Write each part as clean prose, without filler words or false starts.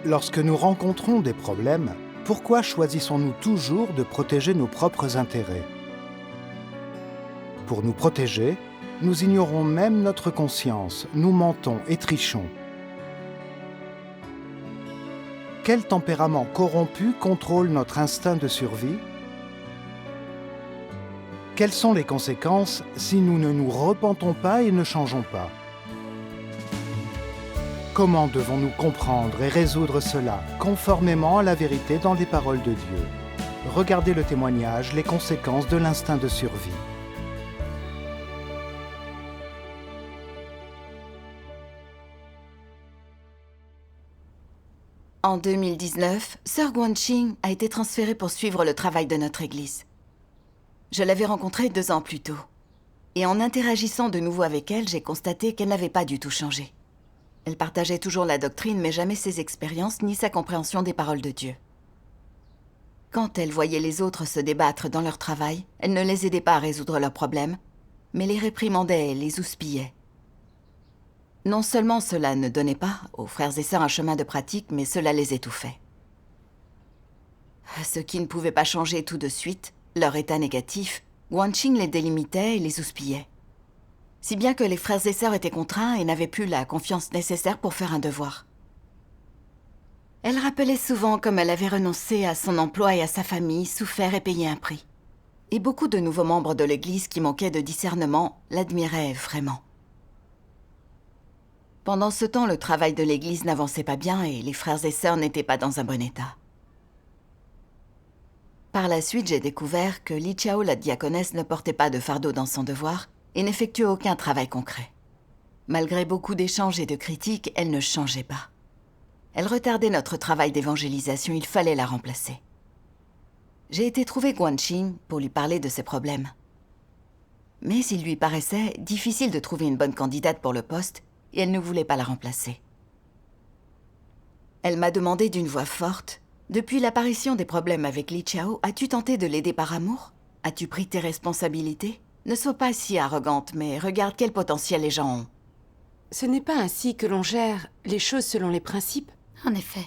Lorsque nous rencontrons des problèmes, pourquoi choisissons-nous toujours de protéger nos propres intérêts? Pour nous protéger, nous ignorons même notre conscience, nous mentons et trichons. Quel tempérament corrompu contrôle notre instinct de survie? Quelles sont les conséquences si nous ne nous repentons pas et ne changeons pas? Comment devons-nous comprendre et résoudre cela conformément à la vérité dans les paroles de Dieu? Regardez le témoignage, les conséquences de l'instinct de survie. En 2019, Sœur Guanqing a été transférée pour suivre le travail de notre église. Je l'avais rencontrée 2 ans plus tôt. Et en interagissant de nouveau avec elle, j'ai constaté qu'elle n'avait pas du tout changé. Elle partageait toujours la doctrine, mais jamais ses expériences ni sa compréhension des paroles de Dieu. Quand elle voyait les autres se débattre dans leur travail, elle ne les aidait pas à résoudre leurs problèmes, mais les réprimandait et les houspillait. Non seulement cela ne donnait pas aux frères et sœurs un chemin de pratique, mais cela les étouffait. Ce qui ne pouvait pas changer tout de suite, leur état négatif, Guanqing les délimitait et les houspillait. Si bien que les frères et sœurs étaient contraints et n'avaient plus la confiance nécessaire pour faire un devoir. Elle rappelait souvent comme elle avait renoncé à son emploi et à sa famille, souffert et payé un prix. Et beaucoup de nouveaux membres de l'Église qui manquaient de discernement l'admiraient vraiment. Pendant ce temps, le travail de l'Église n'avançait pas bien et les frères et sœurs n'étaient pas dans un bon état. Par la suite, j'ai découvert que Li Chao, la diaconesse, ne portait pas de fardeau dans son devoir et n'effectuait aucun travail concret. Malgré beaucoup d'échanges et de critiques, elle ne changeait pas. Elle retardait notre travail d'évangélisation, il fallait la remplacer. J'ai été trouver Guanqing pour lui parler de ses problèmes. Mais il lui paraissait difficile de trouver une bonne candidate pour le poste et elle ne voulait pas la remplacer. Elle m'a demandé d'une voix forte: « Depuis l'apparition des problèmes avec Li Chao, as-tu tenté de l'aider par amour? As-tu pris tes responsabilités? Ne sois pas si arrogante, mais regarde quel potentiel les gens ont. » Ce n'est pas ainsi que l'on gère les choses selon les principes. En effet,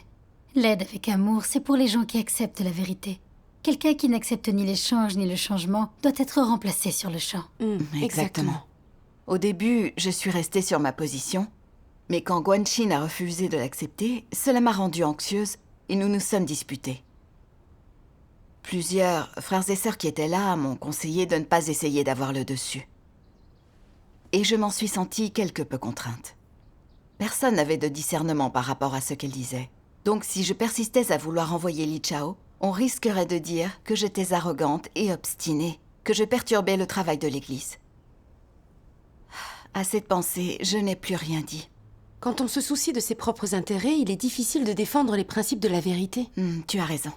l'aide avec amour, c'est pour les gens qui acceptent la vérité. Quelqu'un qui n'accepte ni l'échange ni le changement doit être remplacé sur le champ. Exactement. Au début, je suis restée sur ma position, mais quand Guanqing a refusé de l'accepter, cela m'a rendue anxieuse et nous nous sommes disputés. Plusieurs frères et sœurs qui étaient là m'ont conseillé de ne pas essayer d'avoir le dessus. Et je m'en suis sentie quelque peu contrainte. Personne n'avait de discernement par rapport à ce qu'elle disait. Donc si je persistais à vouloir envoyer Li Chao, on risquerait de dire que j'étais arrogante et obstinée, que je perturbais le travail de l'Église. À cette pensée, je n'ai plus rien dit. Quand on se soucie de ses propres intérêts, il est difficile de défendre les principes de la vérité. Tu as raison.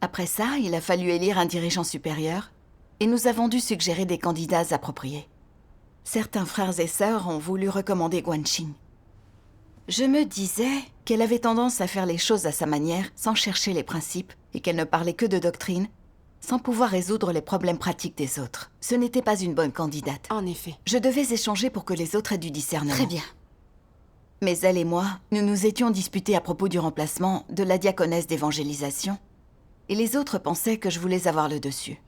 Après ça, il a fallu élire un dirigeant supérieur et nous avons dû suggérer des candidats appropriés. Certains frères et sœurs ont voulu recommander Guanqing. Je me disais qu'elle avait tendance à faire les choses à sa manière, sans chercher les principes, et qu'elle ne parlait que de doctrine, sans pouvoir résoudre les problèmes pratiques des autres. Ce n'était pas une bonne candidate. En effet. Je devais échanger pour que les autres aient du discernement. Très bien. Mais elle et moi, nous nous étions disputés à propos du remplacement de la diaconesse d'évangélisation, et les autres pensaient que je voulais avoir le dessus.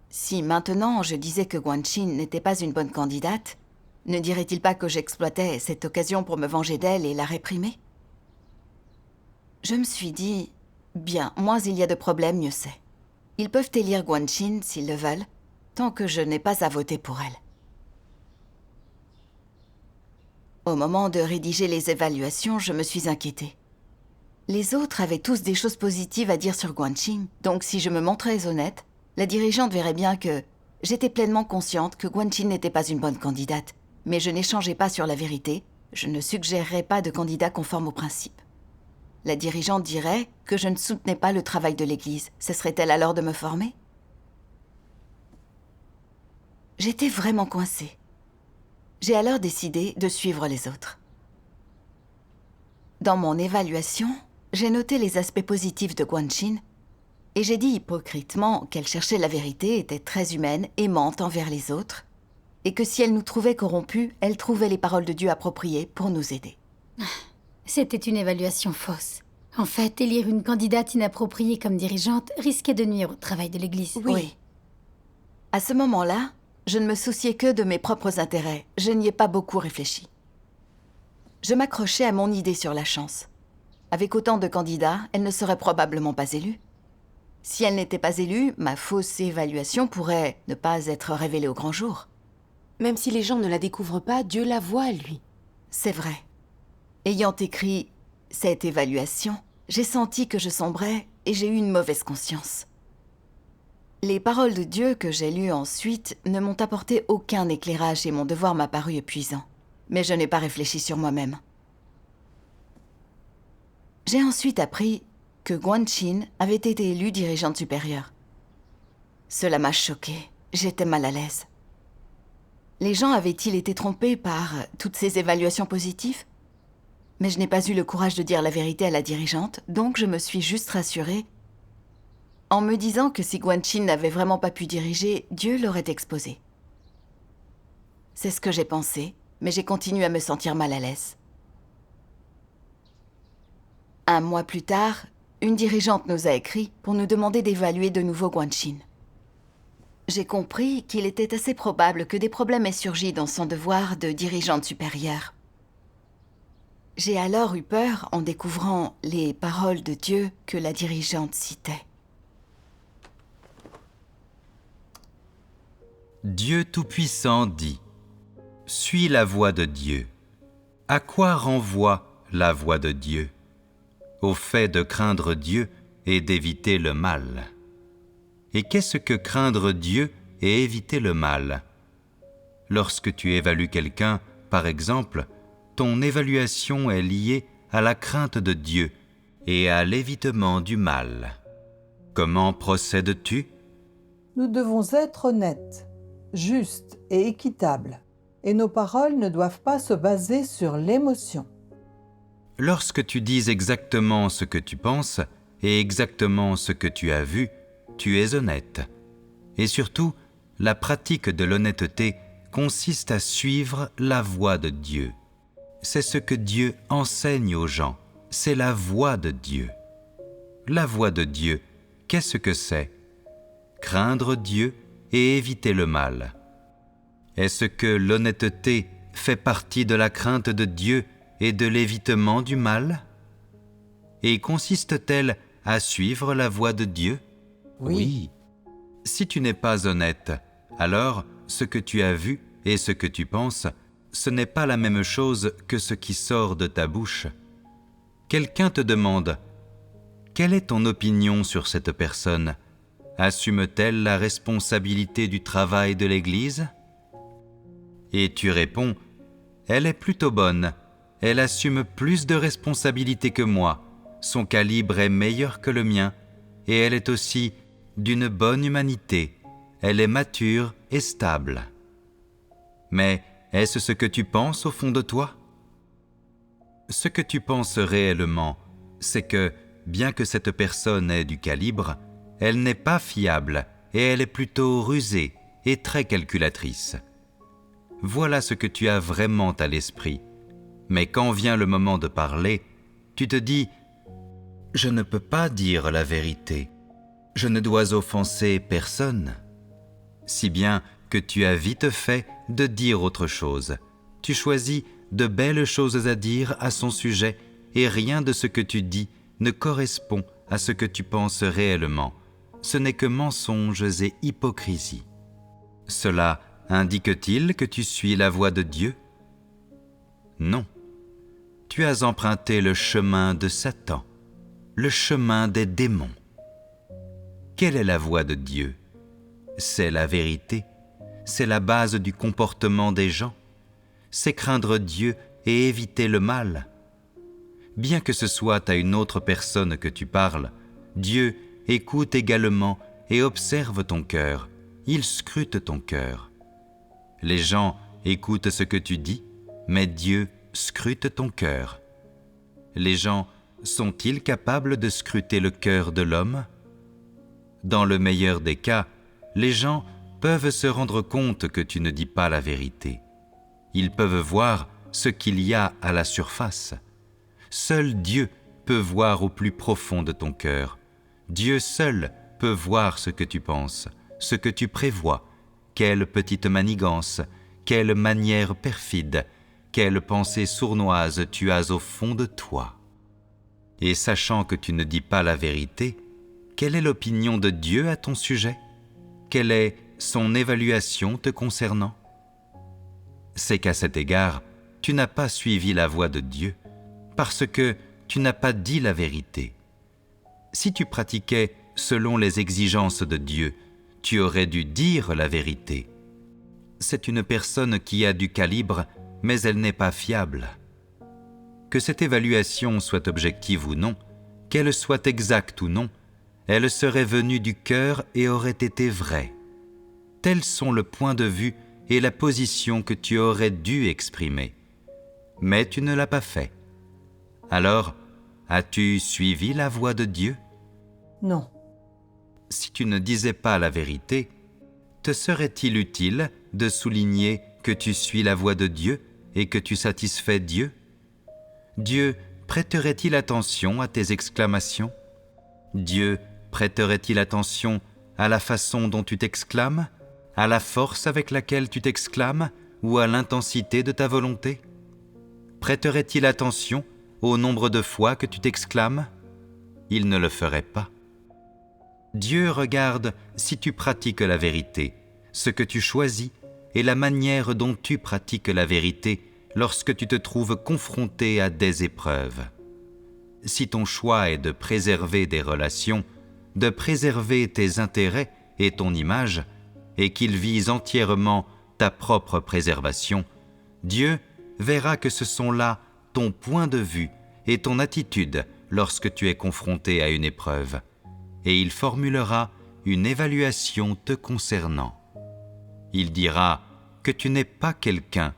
Si maintenant je disais que Guanqing n'était pas une bonne candidate, ne dirait-il pas que j'exploitais cette occasion pour me venger d'elle et la réprimer? Je me suis dit, bien, moins il y a de problèmes, mieux c'est. Ils peuvent élire Guanqing s'ils le veulent, tant que je n'ai pas à voter pour elle. Au moment de rédiger les évaluations, je me suis inquiétée. Les autres avaient tous des choses positives à dire sur Guanqing, donc si je me montrais honnête, la dirigeante verrait bien que j'étais pleinement consciente que Guanqing n'était pas une bonne candidate, mais je n'échangeais pas sur la vérité, je ne suggérerais pas de candidat conforme aux principes. La dirigeante dirait que je ne soutenais pas le travail de l'Église. Cesserait-elle alors de me former? J'étais vraiment coincée. J'ai alors décidé de suivre les autres. Dans mon évaluation, j'ai noté les aspects positifs de Guanqing et j'ai dit hypocritement qu'elle cherchait la vérité, était très humaine, aimante envers les autres, et que si elle nous trouvait corrompus, elle trouvait les paroles de Dieu appropriées pour nous aider. C'était une évaluation fausse. En fait, élire une candidate inappropriée comme dirigeante risquait de nuire au travail de l'Église. Oui. À ce moment-là, je ne me souciais que de mes propres intérêts. Je n'y ai pas beaucoup réfléchi. Je m'accrochais à mon idée sur la chance. Avec autant de candidats, elle ne serait probablement pas élue. Si elle n'était pas élue, ma fausse évaluation pourrait ne pas être révélée au grand jour. Même si les gens ne la découvrent pas, Dieu la voit, lui. C'est vrai. Ayant écrit cette évaluation, j'ai senti que je sombrais et j'ai eu une mauvaise conscience. Les paroles de Dieu que j'ai lues ensuite ne m'ont apporté aucun éclairage et mon devoir m'a paru épuisant. Mais je n'ai pas réfléchi sur moi-même. J'ai ensuite appris que Guanxin avait été élue dirigeante supérieure. Cela m'a choquée. J'étais mal à l'aise. Les gens avaient-ils été trompés par toutes ces évaluations positives? Mais je n'ai pas eu le courage de dire la vérité à la dirigeante, donc je me suis juste rassurée en me disant que si Guanxin n'avait vraiment pas pu diriger, Dieu l'aurait exposée. C'est ce que j'ai pensé, mais j'ai continué à me sentir mal à l'aise. Un mois plus tard, une dirigeante nous a écrit pour nous demander d'évaluer de nouveau Guanxin. J'ai compris qu'il était assez probable que des problèmes aient surgi dans son devoir de dirigeante supérieure. J'ai alors eu peur en découvrant les paroles de Dieu que la dirigeante citait. Dieu Tout-Puissant dit : suis la voie de Dieu. À quoi renvoie la voie de Dieu ? Au fait de craindre Dieu et d'éviter le mal. Et qu'est-ce que craindre Dieu et éviter le mal ? Lorsque tu évalues quelqu'un, par exemple, ton évaluation est liée à la crainte de Dieu et à l'évitement du mal. Comment procèdes-tu ? Nous devons être honnêtes, justes et équitables, et nos paroles ne doivent pas se baser sur l'émotion. Lorsque tu dis exactement ce que tu penses et exactement ce que tu as vu, tu es honnête. Et surtout, la pratique de l'honnêteté consiste à suivre la voie de Dieu. C'est ce que Dieu enseigne aux gens, c'est la voie de Dieu. La voie de Dieu, qu'est-ce que c'est ? Craindre Dieu et éviter le mal. Est-ce que l'honnêteté fait partie de la crainte de Dieu et de l'évitement du mal ? Et consiste-t-elle à suivre la voie de Dieu ? Oui. Si tu n'es pas honnête, alors ce que tu as vu et ce que tu penses, ce n'est pas la même chose que ce qui sort de ta bouche. Quelqu'un te demande : quelle est ton opinion sur cette personne ? Assume-t-elle la responsabilité du travail de l'Église ? Et tu réponds : elle est plutôt bonne, elle assume plus de responsabilités que moi, son calibre est meilleur que le mien, et elle est aussi d'une bonne humanité, elle est mature et stable. Mais est-ce ce que tu penses au fond de toi ? Ce que tu penses réellement, c'est que, bien que cette personne ait du calibre, elle n'est pas fiable et elle est plutôt rusée et très calculatrice. Voilà ce que tu as vraiment à l'esprit. Mais quand vient le moment de parler, tu te dis « Je ne peux pas dire la vérité. Je ne dois offenser personne. » Si bien que tu as vite fait de dire autre chose. Tu choisis de belles choses à dire à son sujet et rien de ce que tu dis ne correspond à ce que tu penses réellement. Ce n'est que mensonges et hypocrisie. Cela indique-t-il que tu suis la voie de Dieu ? Non. Tu as emprunté le chemin de Satan, le chemin des démons. Quelle est la voie de Dieu ? C'est la vérité, c'est la base du comportement des gens, c'est craindre Dieu et éviter le mal. Bien que ce soit à une autre personne que tu parles, Dieu écoute également et observe ton cœur, il scrute ton cœur. Les gens écoutent ce que tu dis, mais Dieu scrute ton cœur. Les gens sont-ils capables de scruter le cœur de l'homme ? Dans le meilleur des cas, les gens peuvent se rendre compte que tu ne dis pas la vérité. Ils peuvent voir ce qu'il y a à la surface. Seul Dieu peut voir au plus profond de ton cœur. Dieu seul peut voir ce que tu penses, ce que tu prévois, quelle petite manigance, quelle manière perfide, quelle pensée sournoise tu as au fond de toi. Et sachant que tu ne dis pas la vérité, quelle est l'opinion de Dieu à ton sujet? Quelle est son évaluation te concernant? C'est qu'à cet égard, tu n'as pas suivi la voie de Dieu, parce que tu n'as pas dit la vérité. Si tu pratiquais selon les exigences de Dieu, tu aurais dû dire la vérité. C'est une personne qui a du calibre, mais elle n'est pas fiable. Que cette évaluation soit objective ou non, qu'elle soit exacte ou non, elle serait venue du cœur et aurait été vraie. Tels sont le point de vue et la position que tu aurais dû exprimer. Mais tu ne l'as pas fait. Alors, as-tu suivi la voie de Dieu? Non. Si tu ne disais pas la vérité, te serait-il utile de souligner que tu suis la voie de Dieu et que tu satisfais Dieu? Dieu prêterait-il attention à tes exclamations? Dieu prêterait-il attention à la façon dont tu t'exclames, à la force avec laquelle tu t'exclames ou à l'intensité de ta volonté? Prêterait-il attention au nombre de fois que tu t'exclames? Il ne le ferait pas. Dieu regarde si tu pratiques la vérité, ce que tu choisis et la manière dont tu pratiques la vérité lorsque tu te trouves confronté à des épreuves. Si ton choix est de préserver des relations, de préserver tes intérêts et ton image, et qu'il vise entièrement ta propre préservation, Dieu verra que ce sont là ton point de vue et ton attitude lorsque tu es confronté à une épreuve, et il formulera une évaluation te concernant. Il dira que tu n'es pas quelqu'un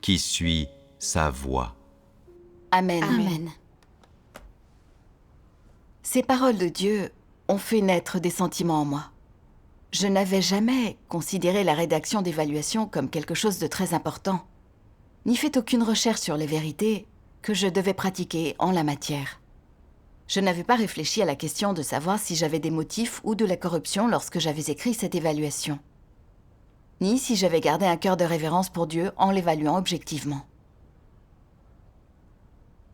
qui suit sa voie. Amen. Amen. Ces paroles de Dieu ont fait naître des sentiments en moi. Je n'avais jamais considéré la rédaction d'évaluation comme quelque chose de très important, ni fait aucune recherche sur les vérités que je devais pratiquer en la matière. Je n'avais pas réfléchi à la question de savoir si j'avais des motifs ou de la corruption lorsque j'avais écrit cette évaluation, ni si j'avais gardé un cœur de révérence pour Dieu en l'évaluant objectivement.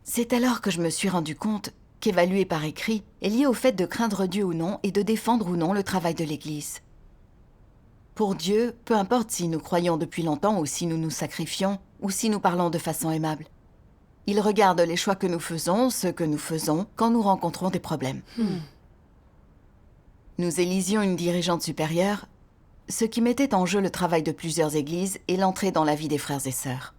C'est alors que je me suis rendu compte qu'évaluer par écrit est lié au fait de craindre Dieu ou non et de défendre ou non le travail de l'Église. Pour Dieu, peu importe si nous croyons depuis longtemps ou si nous nous sacrifions ou si nous parlons de façon aimable. Il regarde les choix que nous faisons, ce que nous faisons, quand nous rencontrons des problèmes. Nous élisions une dirigeante supérieure, ce qui mettait en jeu le travail de plusieurs églises et l'entrée dans la vie des frères et sœurs.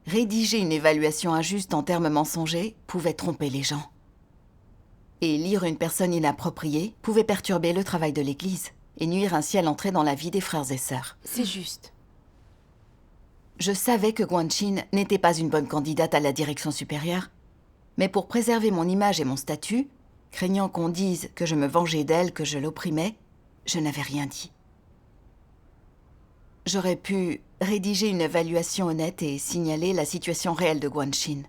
Rédiger une évaluation injuste en termes mensongers pouvait tromper les gens. Et lire une personne inappropriée pouvait perturber le travail de l'Église et nuire ainsi à l'entrée dans la vie des frères et sœurs. C'est juste. Je savais que Guanxin n'était pas une bonne candidate à la direction supérieure, mais pour préserver mon image et mon statut, craignant qu'on dise que je me vengeais d'elle, que je l'opprimais, je n'avais rien dit. J'aurais pu rédiger une évaluation honnête et signaler la situation réelle de Guanxin.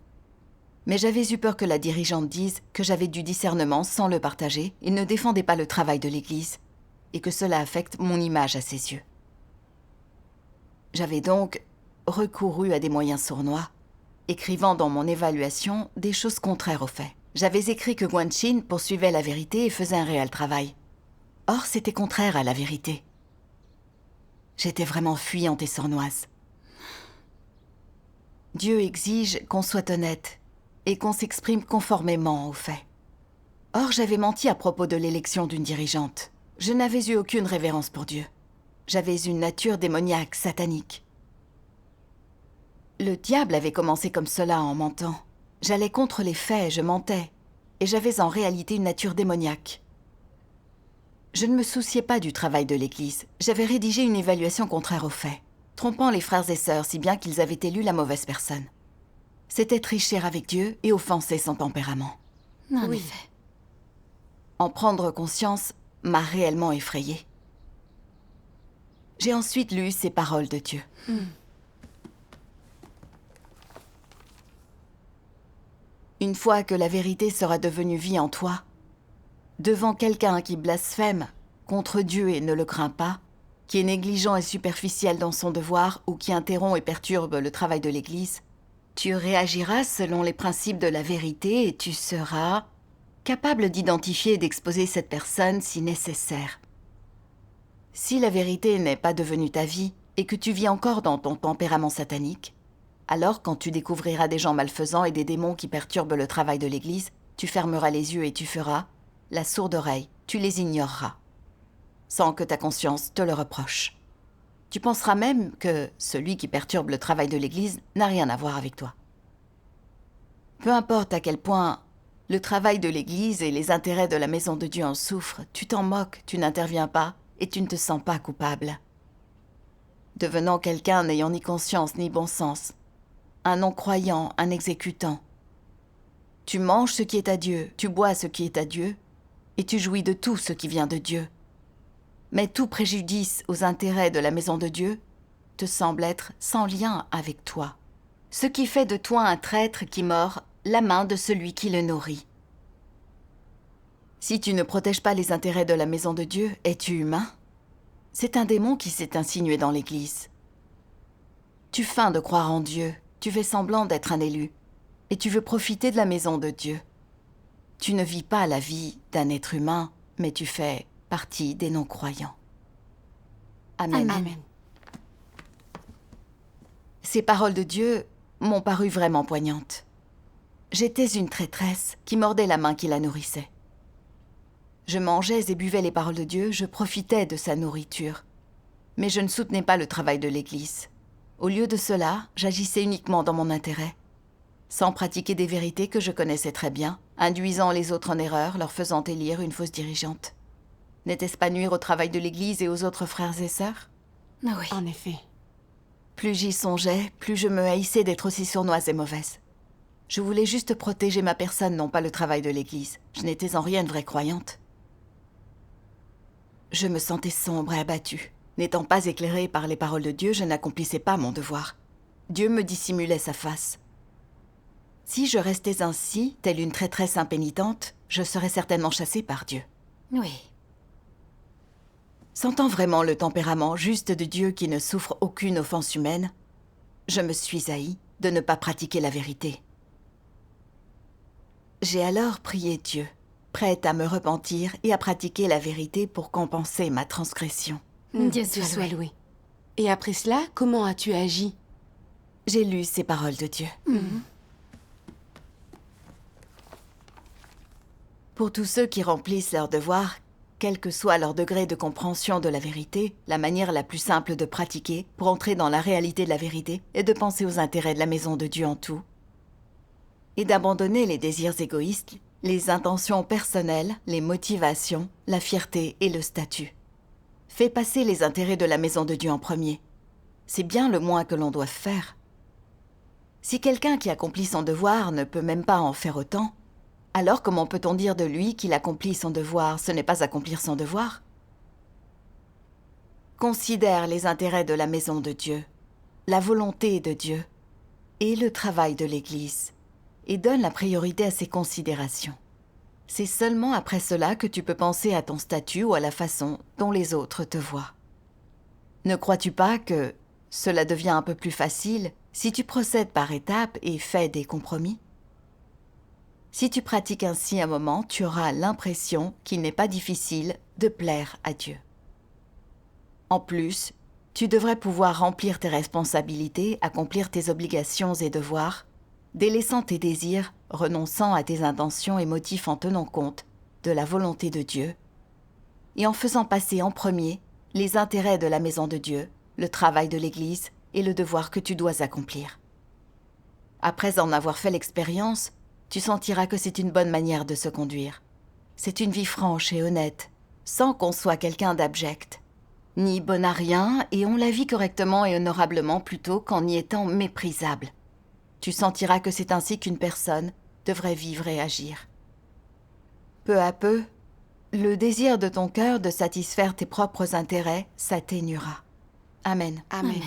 Mais j'avais eu peur que la dirigeante dise que j'avais du discernement sans le partager et ne défendais pas le travail de l'Église, et que cela affecte mon image à ses yeux. J'avais donc recouru à des moyens sournois, écrivant dans mon évaluation des choses contraires aux faits. J'avais écrit que Guanxin poursuivait la vérité et faisait un réel travail. Or, c'était contraire à la vérité. J'étais vraiment fuyante et sournoise. Dieu exige qu'on soit honnête et qu'on s'exprime conformément aux faits. Or, j'avais menti à propos de l'élection d'une dirigeante. Je n'avais eu aucune révérence pour Dieu. J'avais une nature démoniaque, satanique. Le diable avait commencé comme cela en mentant. J'allais contre les faits, je mentais, et j'avais en réalité une nature démoniaque. Je ne me souciais pas du travail de l'Église. J'avais rédigé une évaluation contraire aux faits, trompant les frères et sœurs si bien qu'ils avaient élu la mauvaise personne. C'était tricher avec Dieu et offenser son tempérament. En effet. En prendre conscience m'a réellement effrayée. J'ai ensuite lu ces paroles de Dieu. Une fois que la vérité sera devenue vie en toi, devant quelqu'un qui blasphème contre Dieu et ne le craint pas, qui est négligent et superficiel dans son devoir ou qui interrompt et perturbe le travail de l'Église, tu réagiras selon les principes de la vérité et tu seras capable d'identifier et d'exposer cette personne si nécessaire. Si la vérité n'est pas devenue ta vie et que tu vis encore dans ton tempérament satanique, alors quand tu découvriras des gens malfaisants et des démons qui perturbent le travail de l'Église, tu fermeras les yeux et tu feras la sourde oreille, tu les ignoreras, sans que ta conscience te le reproche. Tu penseras même que celui qui perturbe le travail de l'Église n'a rien à voir avec toi. Peu importe à quel point le travail de l'Église et les intérêts de la maison de Dieu en souffrent, tu t'en moques, tu n'interviens pas et tu ne te sens pas coupable. Devenant quelqu'un n'ayant ni conscience ni bon sens, un non-croyant, un exécutant, tu manges ce qui est à Dieu, tu bois ce qui est à Dieu, et tu jouis de tout ce qui vient de Dieu. Mais tout préjudice aux intérêts de la maison de Dieu te semble être sans lien avec toi, ce qui fait de toi un traître qui mord la main de celui qui le nourrit. Si tu ne protèges pas les intérêts de la maison de Dieu, es-tu humain? C'est un démon qui s'est insinué dans l'Église. Tu feins de croire en Dieu, tu fais semblant d'être un élu, et tu veux profiter de la maison de Dieu. Tu ne vis pas la vie d'un être humain, mais tu fais partie des non-croyants. Amen. Amen. Ces paroles de Dieu m'ont paru vraiment poignantes. J'étais une traîtresse qui mordait la main qui la nourrissait. Je mangeais et buvais les paroles de Dieu, je profitais de sa nourriture. Mais je ne soutenais pas le travail de l'Église. Au lieu de cela, j'agissais uniquement dans mon intérêt, sans pratiquer des vérités que je connaissais très bien, induisant les autres en erreur, leur faisant élire une fausse dirigeante. N'était-ce pas nuire au travail de l'Église et aux autres frères et sœurs? Ah oui. En effet. Plus j'y songeais, plus je me haïssais d'être aussi sournoise et mauvaise. Je voulais juste protéger ma personne, non pas le travail de l'Église. Je n'étais en rien une vraie croyante. Je me sentais sombre et abattue. N'étant pas éclairée par les paroles de Dieu, je n'accomplissais pas mon devoir. Dieu me dissimulait sa face. Si je restais ainsi, telle une traîtresse impénitente, je serais certainement chassée par Dieu. Oui. Sentant vraiment le tempérament juste de Dieu qui ne souffre aucune offense humaine, je me suis haïe de ne pas pratiquer la vérité. J'ai alors prié Dieu, prête à me repentir et à pratiquer la vérité pour compenser ma transgression. Dieu Dieu soit soit loué. Et après cela, comment as-tu agi? J'ai lu ces paroles de Dieu. Pour tous ceux qui remplissent leur devoir, quel que soit leur degré de compréhension de la vérité, la manière la plus simple de pratiquer pour entrer dans la réalité de la vérité est de penser aux intérêts de la maison de Dieu en tout, et d'abandonner les désirs égoïstes, les intentions personnelles, les motivations, la fierté et le statut. Fais passer les intérêts de la maison de Dieu en premier. C'est bien le moins que l'on doive faire. Si quelqu'un qui accomplit son devoir ne peut même pas en faire autant, alors comment peut-on dire de lui qu'il accomplit son devoir? Ce n'est pas accomplir son devoir. Considère les intérêts de la maison de Dieu, la volonté de Dieu et le travail de l'Église, et donne la priorité à ces considérations. C'est seulement après cela que tu peux penser à ton statut ou à la façon dont les autres te voient. Ne crois-tu pas que cela devient un peu plus facile si tu procèdes par étapes et fais des compromis? Si tu pratiques ainsi un moment, tu auras l'impression qu'il n'est pas difficile de plaire à Dieu. En plus, tu devrais pouvoir remplir tes responsabilités, accomplir tes obligations et devoirs, délaissant tes désirs, renonçant à tes intentions et motifs en tenant compte de la volonté de Dieu, et en faisant passer en premier les intérêts de la maison de Dieu, le travail de l'Église et le devoir que tu dois accomplir. Après en avoir fait l'expérience, tu sentiras que c'est une bonne manière de se conduire. C'est une vie franche et honnête, sans qu'on soit quelqu'un d'abject, ni bon à rien, et on la vit correctement et honorablement plutôt qu'en y étant méprisable. Tu sentiras que c'est ainsi qu'une personne devrait vivre et agir. Peu à peu, le désir de ton cœur de satisfaire tes propres intérêts s'atténuera. Amen. Amen.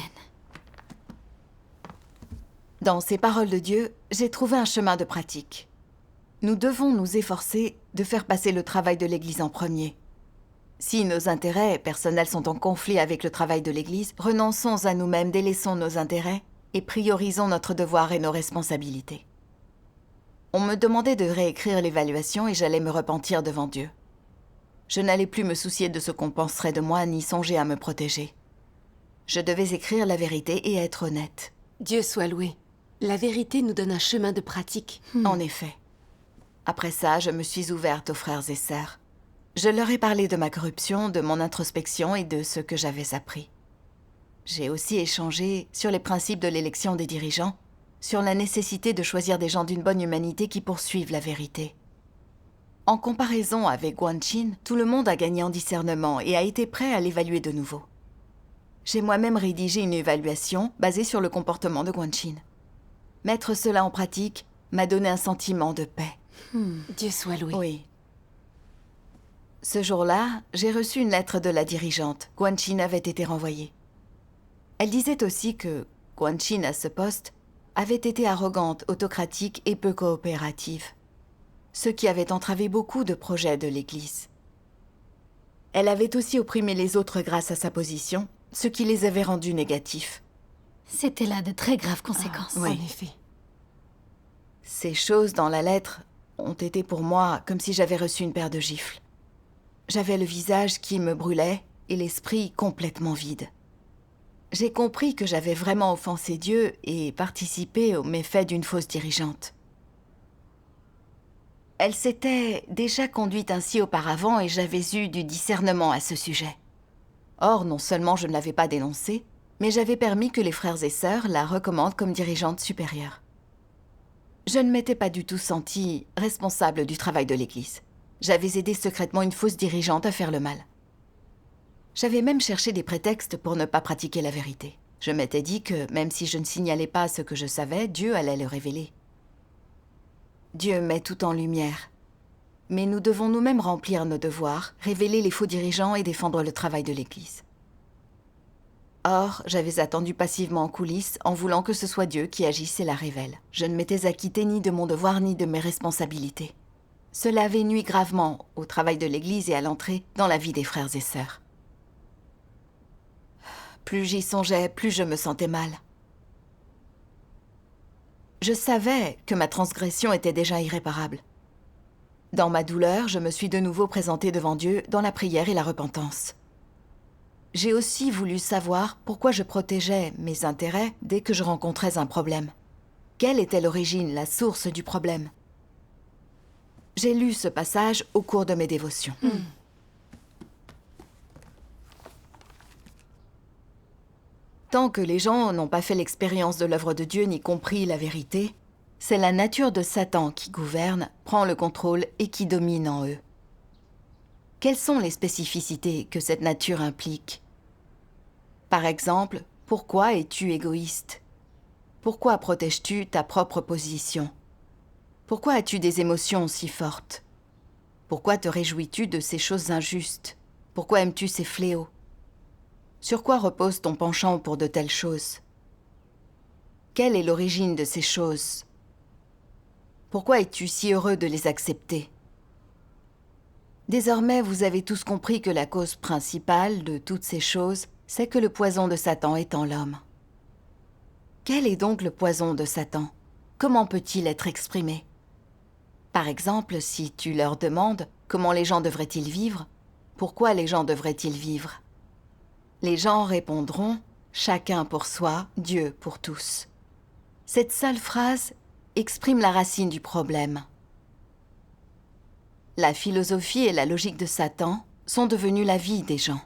Dans ces paroles de Dieu, j'ai trouvé un chemin de pratique. Nous devons nous efforcer de faire passer le travail de l'Église en premier. Si nos intérêts personnels sont en conflit avec le travail de l'Église, renonçons à nous-mêmes, délaissons nos intérêts et priorisons notre devoir et nos responsabilités. On me demandait de réécrire l'évaluation et j'allais me repentir devant Dieu. Je n'allais plus me soucier de ce qu'on penserait de moi ni songer à me protéger. Je devais écrire la vérité et être honnête. Dieu soit loué. La vérité nous donne un chemin de pratique. En effet. Après ça, je me suis ouverte aux frères et sœurs. Je leur ai parlé de ma corruption, de mon introspection et de ce que j'avais appris. J'ai aussi échangé sur les principes de l'élection des dirigeants, sur la nécessité de choisir des gens d'une bonne humanité qui poursuivent la vérité. En comparaison avec Guanxin, tout le monde a gagné en discernement et a été prêt à l'évaluer de nouveau. J'ai moi-même rédigé une évaluation basée sur le comportement de Guanxin. Mettre cela en pratique m'a donné un sentiment de paix. Dieu soit loué. Oui. Ce jour-là, j'ai reçu une lettre de la dirigeante. Guanxin avait été renvoyée. Elle disait aussi que Guanxin, à ce poste, avait été arrogante, autocratique et peu coopérative, ce qui avait entravé beaucoup de projets de l'Église. Elle avait aussi opprimé les autres grâce à sa position, ce qui les avait rendus négatifs. C'était là de très graves conséquences. oui. En effet. Ces choses dans la lettre ont été pour moi comme si j'avais reçu une paire de gifles. J'avais le visage qui me brûlait et l'esprit complètement vide. J'ai compris que j'avais vraiment offensé Dieu et participé aux méfaits d'une fausse dirigeante. Elle s'était déjà conduite ainsi auparavant et j'avais eu du discernement à ce sujet. Or, non seulement je ne l'avais pas dénoncée, mais j'avais permis que les frères et sœurs la recommandent comme dirigeante supérieure. Je ne m'étais pas du tout sentie responsable du travail de l'Église. J'avais aidé secrètement une fausse dirigeante à faire le mal. J'avais même cherché des prétextes pour ne pas pratiquer la vérité. Je m'étais dit que, même si je ne signalais pas ce que je savais, Dieu allait le révéler. Dieu met tout en lumière. Mais nous devons nous-mêmes remplir nos devoirs, révéler les faux dirigeants et défendre le travail de l'Église. Or, j'avais attendu passivement en coulisses en voulant que ce soit Dieu qui agisse et la révèle. Je ne m'étais acquittée ni de mon devoir ni de mes responsabilités. Cela avait nui gravement au travail de l'Église et à l'entrée dans la vie des frères et sœurs. Plus j'y songeais, plus je me sentais mal. Je savais que ma transgression était déjà irréparable. Dans ma douleur, je me suis de nouveau présentée devant Dieu dans la prière et la repentance. J'ai aussi voulu savoir pourquoi je protégeais mes intérêts dès que je rencontrais un problème. Quelle était l'origine, la source du problème? J'ai lu ce passage au cours de mes dévotions. Tant que les gens n'ont pas fait l'expérience de l'œuvre de Dieu ni compris la vérité, c'est la nature de Satan qui gouverne, prend le contrôle et qui domine en eux. Quelles sont les spécificités que cette nature implique? Par exemple, pourquoi es-tu égoïste? Pourquoi protèges-tu ta propre position? Pourquoi as-tu des émotions si fortes? Pourquoi te réjouis-tu de ces choses injustes? Pourquoi aimes-tu ces fléaux? Sur quoi repose ton penchant pour de telles choses? Quelle est l'origine de ces choses? Pourquoi es-tu si heureux de les accepter? Désormais, vous avez tous compris que la cause principale de toutes ces choses, c'est que le poison de Satan est en l'homme. Quel est donc le poison de Satan? Comment peut-il être exprimé? Par exemple, si tu leur demandes comment les gens devraient-ils vivre, pourquoi les gens devraient-ils vivre? Les gens répondront « chacun pour soi, Dieu pour tous ». Cette seule phrase exprime la racine du problème. La philosophie et la logique de Satan sont devenues la vie des gens.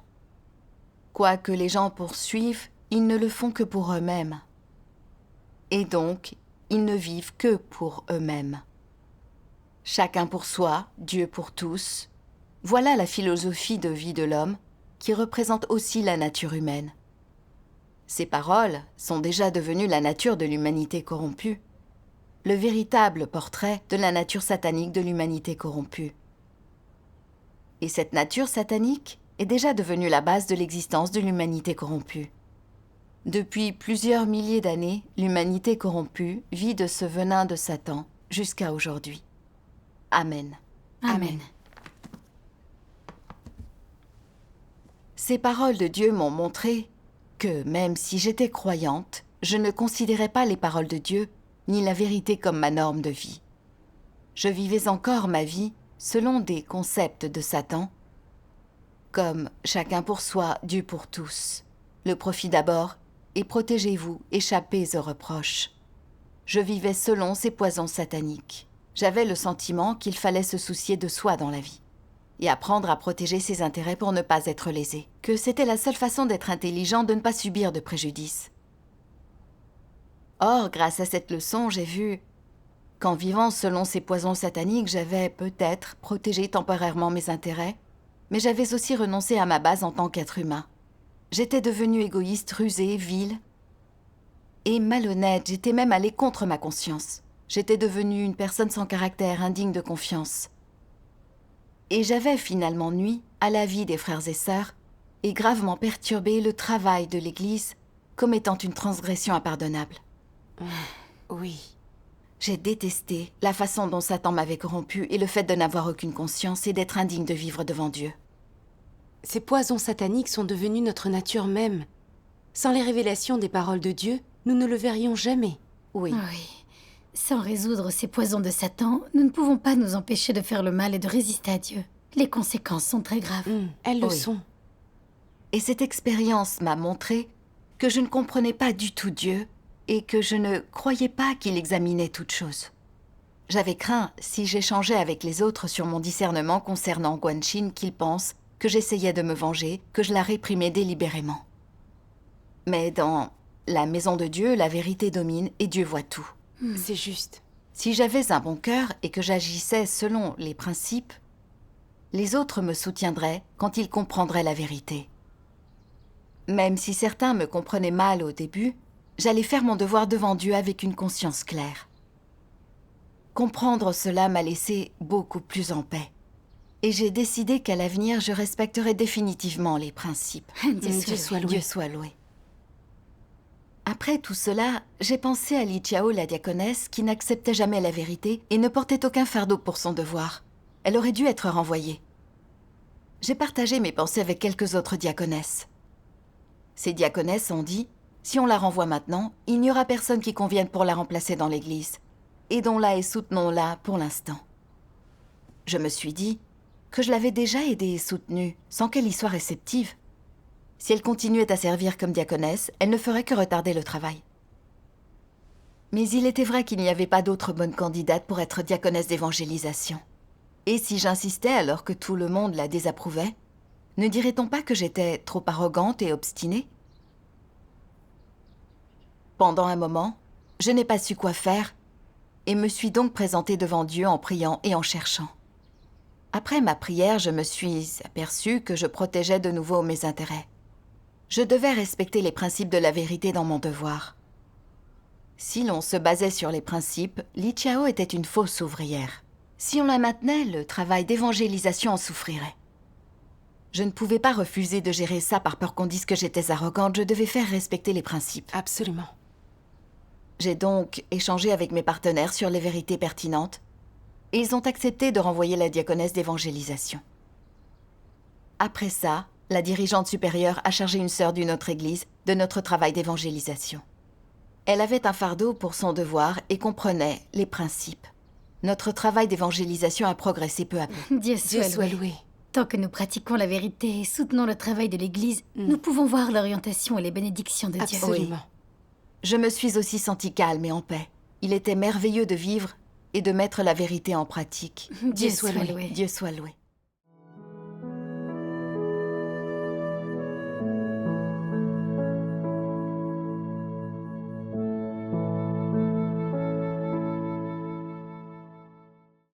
Quoi que les gens poursuivent, ils ne le font que pour eux-mêmes. Et donc, ils ne vivent que pour eux-mêmes. Chacun pour soi, Dieu pour tous. Voilà la philosophie de vie de l'homme qui représente aussi la nature humaine. Ces paroles sont déjà devenues la nature de l'humanité corrompue, le véritable portrait de la nature satanique de l'humanité corrompue. Et cette nature satanique est déjà devenue la base de l'existence de l'humanité corrompue. Depuis plusieurs milliers d'années, l'humanité corrompue vit de ce venin de Satan jusqu'à aujourd'hui. Amen. Amen. Ces paroles de Dieu m'ont montré que, même si j'étais croyante, je ne considérais pas les paroles de Dieu ni la vérité comme ma norme de vie. Je vivais encore ma vie selon des concepts de Satan, comme chacun pour soi, Dieu pour tous, le profit d'abord, et protégez-vous, échappez aux reproches. Je vivais selon ces poisons sataniques. J'avais le sentiment qu'il fallait se soucier de soi dans la vie et apprendre à protéger ses intérêts pour ne pas être lésé, que c'était la seule façon d'être intelligent, de ne pas subir de préjudice. Or, grâce à cette leçon, j'ai vu qu'en vivant selon ces poisons sataniques, j'avais peut-être protégé temporairement mes intérêts, mais j'avais aussi renoncé à ma base en tant qu'être humain. J'étais devenue égoïste, rusée, vile et malhonnête. J'étais même allée contre ma conscience. J'étais devenue une personne sans caractère, indigne de confiance. Et j'avais finalement nui à la vie des frères et sœurs et gravement perturbé le travail de l'Église comme étant une transgression impardonnable. Oui. J'ai détesté la façon dont Satan m'avait corrompu et le fait de n'avoir aucune conscience et d'être indigne de vivre devant Dieu. Ces poisons sataniques sont devenus notre nature même. Sans les révélations des paroles de Dieu, nous ne le verrions jamais. Oui. Oui. Sans résoudre ces poisons de Satan, nous ne pouvons pas nous empêcher de faire le mal et de résister à Dieu. Les conséquences sont très graves. Elles le Oui. sont. Et cette expérience m'a montré que je ne comprenais pas du tout Dieu et que je ne croyais pas qu'il examinait toutes choses. J'avais craint, si j'échangeais avec les autres sur mon discernement concernant Guanxin, qu'ils pensent que j'essayais de me venger, que je la réprimais délibérément. Mais dans la maison de Dieu, la vérité domine et Dieu voit tout. C'est juste. Si j'avais un bon cœur et que j'agissais selon les principes, les autres me soutiendraient quand ils comprendraient la vérité. Même si certains me comprenaient mal au début, j'allais faire mon devoir devant Dieu avec une conscience claire. Comprendre cela m'a laissé beaucoup plus en paix. Et j'ai décidé qu'à l'avenir, je respecterai définitivement les principes. Dieu soit loué. Dieu soit loué. Après tout cela, j'ai pensé à Li Chao, la diaconesse, qui n'acceptait jamais la vérité et ne portait aucun fardeau pour son devoir. Elle aurait dû être renvoyée. J'ai partagé mes pensées avec quelques autres diaconesses. Ces diaconesses ont dit, si on la renvoie maintenant, il n'y aura personne qui convienne pour la remplacer dans l'Église. Aidons-la et soutenons-la pour l'instant. Je me suis dit que je l'avais déjà aidée et soutenue, sans qu'elle y soit réceptive. Si elle continuait à servir comme diaconesse, elle ne ferait que retarder le travail. Mais il était vrai qu'il n'y avait pas d'autre bonne candidate pour être diaconesse d'évangélisation. Et si j'insistais alors que tout le monde la désapprouvait, ne dirait-on pas que j'étais trop arrogante et obstinée? Pendant un moment, je n'ai pas su quoi faire et me suis donc présentée devant Dieu en priant et en cherchant. Après ma prière, je me suis aperçue que je protégeais de nouveau mes intérêts. Je devais respecter les principes de la vérité dans mon devoir. Si l'on se basait sur les principes, Li Chao était une fausse ouvrière. Si on la maintenait, le travail d'évangélisation en souffrirait. Je ne pouvais pas refuser de gérer ça par peur qu'on dise que j'étais arrogante, je devais faire respecter les principes. Absolument. J'ai donc échangé avec mes partenaires sur les vérités pertinentes et ils ont accepté de renvoyer la diaconesse d'évangélisation. Après ça, la dirigeante supérieure a chargé une sœur d'une autre église de notre travail d'évangélisation. Elle avait un fardeau pour son devoir et comprenait les principes. Notre travail d'évangélisation a progressé peu à peu. Dieu Dieu soit loué. Tant que nous pratiquons la vérité et soutenons le travail de l'Église, nous pouvons voir l'orientation et les bénédictions de Dieu. Absolument. Je me suis aussi sentie calme et en paix. Il était merveilleux de vivre et de mettre la vérité en pratique. Dieu soit loué. Dieu soit loué.